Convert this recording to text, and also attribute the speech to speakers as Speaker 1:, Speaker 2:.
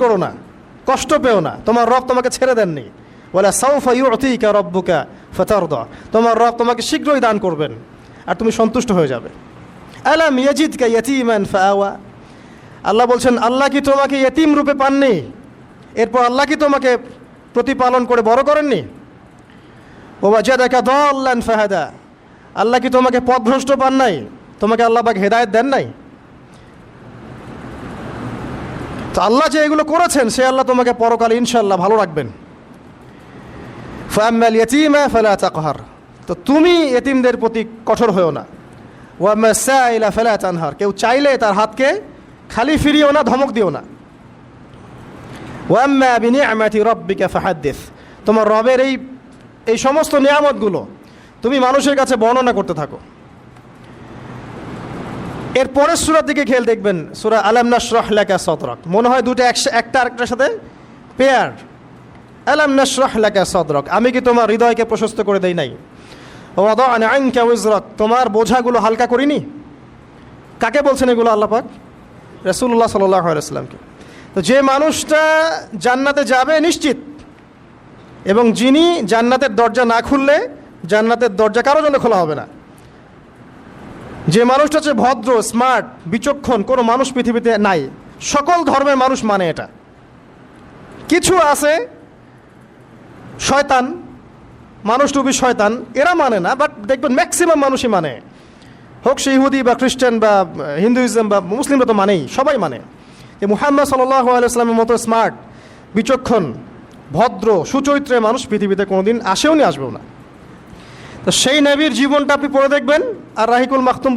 Speaker 1: করো না, কষ্ট পেও না, তোমার রব তোমাকে ছেড়ে দেননি। ওয়ালা সাউফা ইউতিকা রাব্বুকা ফাতারদা, তোমার রব তোমাকে শীঘ্রই দান করবেন আর তুমি সন্তুষ্ট হয়ে যাবে। আলাম ইয়াজিদকা ইয়াতীমান ফাআওয়া, আল্লাহ বলছেন আল্লাহ কি তোমাকে ইয়তীম রূপে পাননি, এরপর আল্লাহ কি তোমাকে প্রতিপালন করে বড় করেননি? ওয়াজাদাকা দাল্লান ফাহাদা, আল্লাহ কি তোমাকে পথভ্রষ্ট পান নাই, তোমাকে আল্লাহ পাক হেদায়েত দেন নাই? তো আল্লাহ যে এগুলো করেছেন সে আল্লাহ তোমাকে পরকালে ইনশাআল্লাহ ভালো রাখবেন। ফাআম্মাল ইয়াতীমা ফালা তাকহার, তো তুমি এতিমদের প্রতি কঠোর হয়েও না। ওয়াম্মা সাইলা ফালা তানহার, কেউ চাইলে তার হাতকে খালি ফিরিও না, ধমক দিও না। ওয়াম্মা বিনিআমাতি রাব্বিকা ফাহাদ্দিস, তোমার রবের এই সমস্ত নিয়ামতগুলো তুমি মানুষের কাছে বর্ণনা করতে থাকো। এর পরের সূরার দিকে খেয়াল দেখবেন, সূরা আলাম নাশরাহ লাকা সাদরাক, মনে হয় দুটো একটা আরেকটার সাথে পেয়ার। আলাম নাশরাহ লাকা সাদরাক, আমি কি তোমার হৃদয়কে প্রশস্ত করে দেই নাই? ওয়াদা'না আনকা উযরাক, তোমার বোঝাগুলো হালকা করিনি? কাকে বলছেন এগুলো আল্লাহ পাক? রাসূলুল্লাহ সাল্লাল্লাহু আলাইহি ওয়াসাল্লামকে। তো যে মানুষটা জান্নাতে যাবে নিশ্চিত, এবং যিনি জান্নাতের দরজা না খুললে জান্নাতের দরজা কারোর জন্য খোলা হবে না, যে মানুষটা হচ্ছে ভদ্র, স্মার্ট, বিচক্ষণ, কোনো মানুষ পৃথিবীতে নাই। সকল ধর্মের মানুষ মানে এটা। কিছু আছে শয়তান, মানুষ টুবি শয়তান, এরা মানে না, বাট দেখবেন ম্যাক্সিমাম মানুষই মানে, হোক সে ইহুদি বা খ্রিস্টান বা হিন্দুইজম বা মুসলিমরা তো মানেই, সবাই মানে যে মুহাম্মদ সাল্লাল্লাহু আলাইহি ওয়াসাল্লামের মতো স্মার্ট, বিচক্ষণ, ভদ্র, সুচরিত্রের মানুষ পৃথিবীতে কোনোদিন আসেও নি, আসবেও না। তো সেই নবীর জীবনটা আপনি পড়ে দেখবেন, আর রাহিকুল মাখতুম